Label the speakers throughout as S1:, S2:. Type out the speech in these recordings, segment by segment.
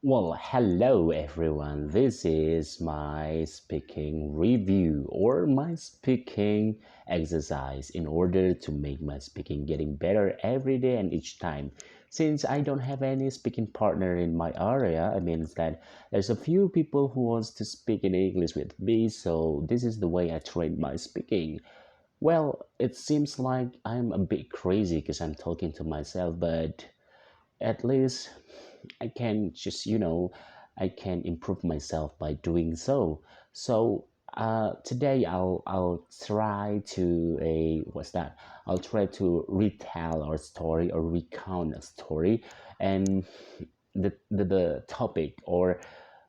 S1: Well, hello everyone. This is my speaking review or my speaking exercise in order to make my speaking getting better every day and each time. Since I don't have any speaking partner in my area, it means that there's a few people who wants to speak in English with me, so this is the way I train my speaking. Well, it seems like I'm a bit crazy because I'm talking to myself, but at least I can I can improve myself by doing so. So today I'll try to a what's that? I'll try to retell our story or recount a story, and the topic or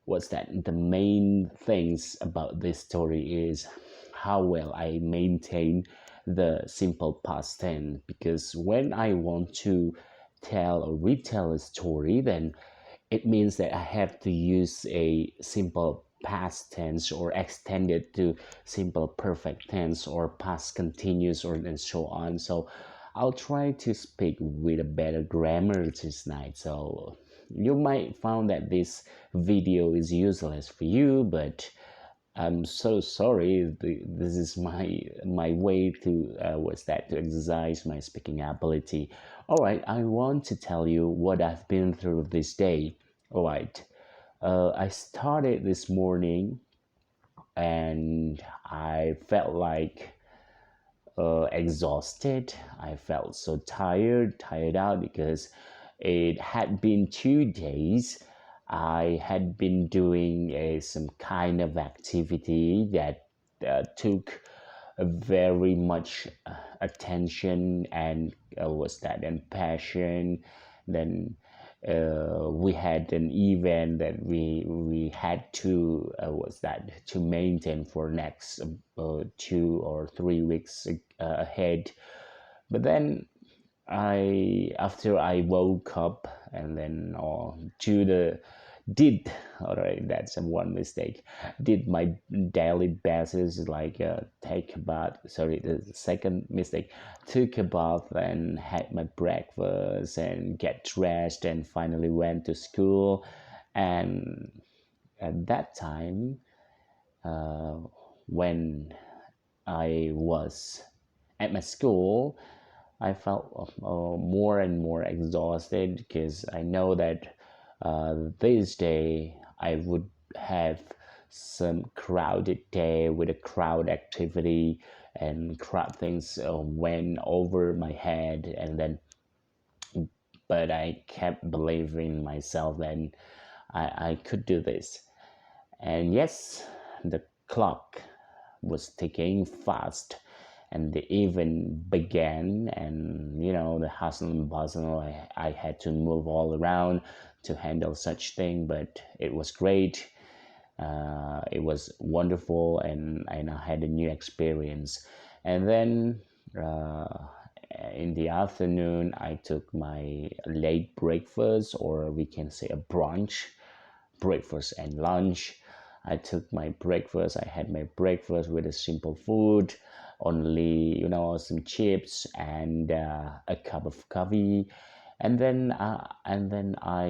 S1: what's that? The main things about this story is how well I maintain the simple past tense because when I want to tell or retell a story, then it means that I have to use a simple past tense or extend it to simple perfect tense or past continuous or and so on. So I'll try to speak with a better grammar tonight. So you might find that this video is useless for you, but I'm so sorry. This is my way to what's that to exercise my speaking ability. All right, I want to tell you what I've been through this day. All right, I started this morning and I felt like exhausted. I felt so tired out because it had been 2 days. I had been doing some kind of activity that took very much attention and what's that and passion. Then we had an event that we had to what's that to maintain for next 2 or 3 weeks ahead. But then I after I woke up and then to the did all right, that's a one mistake, did my daily basis like take a bath. Sorry, the second mistake, took a bath and had my breakfast and get dressed and finally went to school. And at that time, uh, when I was at my school, I felt more and more exhausted because I know that this day I would have some crowded day with a crowd activity and crowd things went over my head, and then but I kept believing myself that I could do this. And yes, the clock was ticking fast and the event began, and the hustle and bustle, I had to move all around to handle such thing, but it was great. It was wonderful, and I had a new experience. And then uh, in the afternoon I took my late breakfast, or we can say a brunch, breakfast and lunch. I took my breakfast. I had my breakfast with a simple food, only some chips and a cup of coffee, and then I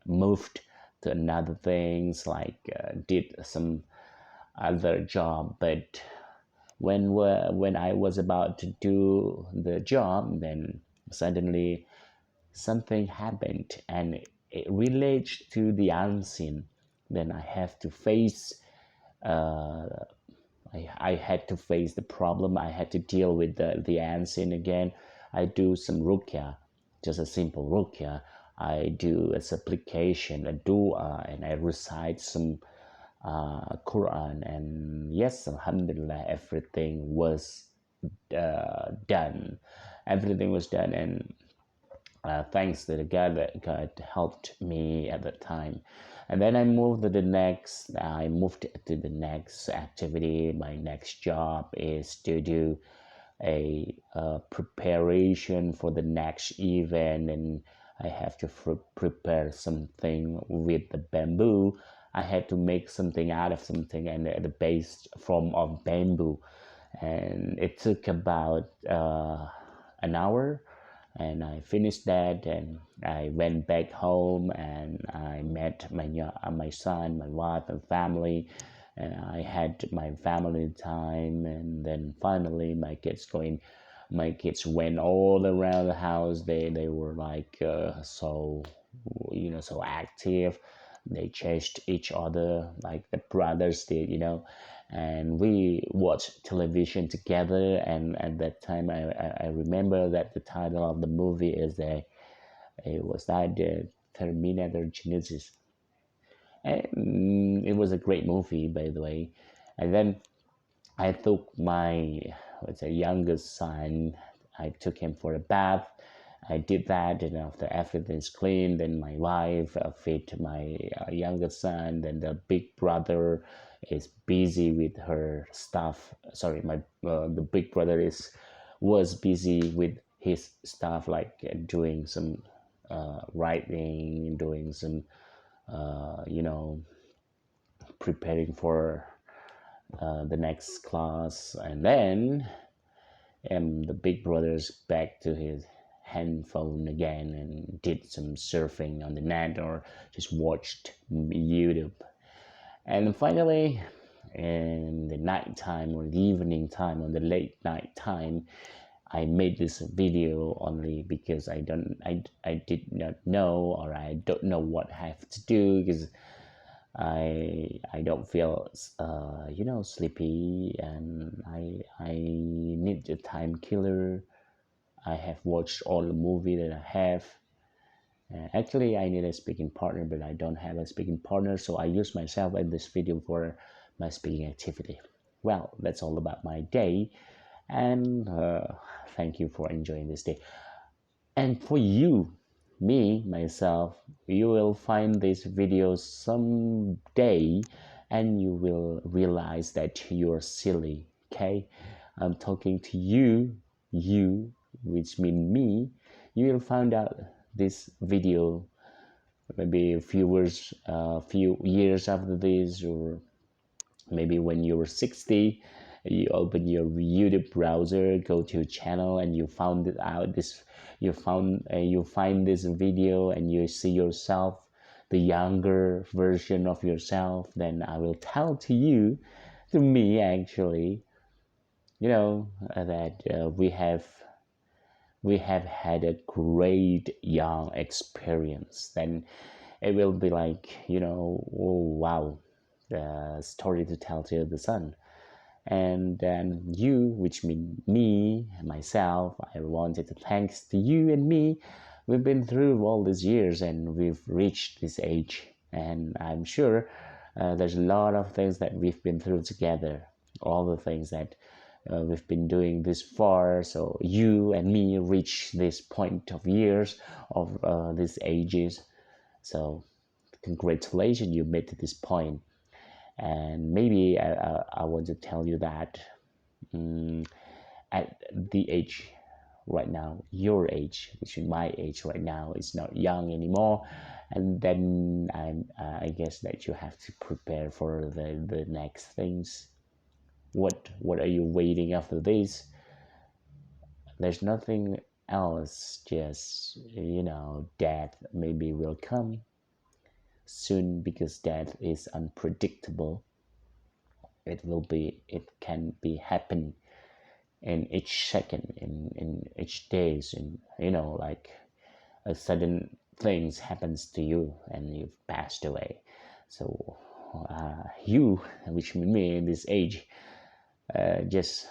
S1: moved to another things like did some other job. But when I was about to do the job, then suddenly something happened and it relates to the unseen. Then I have to face uh, I had to face the problem. I had to deal with the unseen again. I do some ruqya, just a simple ruqya. I do a supplication, a dua, and I recite some Quran. And yes, Alhamdulillah, everything was done. Everything was done, and thanks to the God that God helped me at that time. And then I moved to the next activity. My next job is to do a preparation for the next event, and I have to prepare something with the bamboo. I had to make something out of something, and the base form of bamboo, and it took about an hour. And I finished that, and I went back home, and I met my son, my wife, and family, and I had my family time. And then finally, my kids went all around the house. They were like so, so active. They chased each other like the brothers did, and we watched television together. And at that time, I remember that the title of the movie it was that Terminator Genesis. And it was a great movie, by the way. And then I took my, what's a youngest son. I took him for a bath. I did that, and after everything's clean, then my wife fed my youngest son. Then the big brother is busy with her stuff. Sorry, my the big brother was busy with his stuff, like doing some writing, doing some, preparing for the next class. And then the big brother's back to his handphone again and did some surfing on the net or just watched YouTube. And finally, in the night time or the evening time, or the late night time, I made this video only because I did not know, or I don't know what I have to do, because I don't feel sleepy, and I need a time killer. I have watched all the movie that I have. Actually, I need a speaking partner, but I don't have a speaking partner, so I use myself in this video for my speaking activity. Well, that's all about my day, and thank you for enjoying this day. And for you, me, myself, you will find this video someday, and you will realize that you're silly, okay? I'm talking to you, which means me. You will find out this video maybe few years after this, or maybe when you're 60. You open your YouTube browser, go to your channel, and you find this video, and you see yourself, the younger version of yourself. Then I will tell to me actually, that we have had a great young experience. Then it will be like, oh wow, the story to tell to the son. And then you, which means me, myself, I wanted to thanks to you and me. We've been through all these years, and we've reached this age, and I'm sure there's a lot of things that we've been through together, all the things that we've been doing this far. So you and me reach this point of years, of these ages. So congratulations, you made to this point. And maybe I want to tell you that at the age right now, your age, which is my age right now, is not young anymore. And then I guess that you have to prepare for the next things. What are you waiting after this? There's nothing else, just death maybe will come soon, because death is unpredictable. It can be happen in each second, in each days, and like a sudden things happens to you and you've passed away. So you, which me in this age, just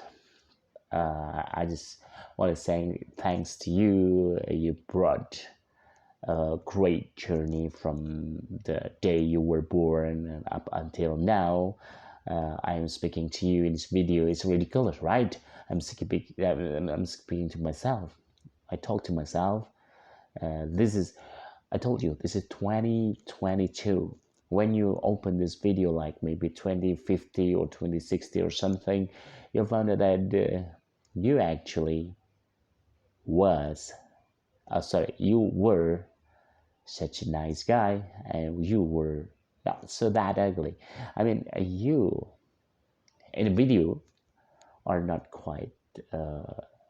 S1: I just want to say thanks to you. You brought a great journey from the day you were born and up until now. I am speaking to you in this video. It's ridiculous, right? I'm speaking to myself. I talk to myself. I told you, this is 2022. When you open this video, like maybe 2050 or 2060 or something, you'll find out that you actually was, you were such a nice guy, and you were not so that ugly. I mean, you in a video are not quite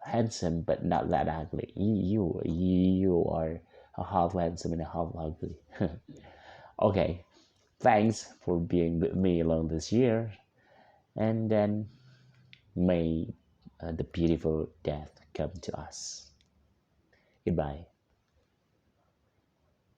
S1: handsome but not that ugly. You are a half handsome and a half ugly. Okay, thanks for being with me along this year, and then may the beautiful death come to us. Goodbye.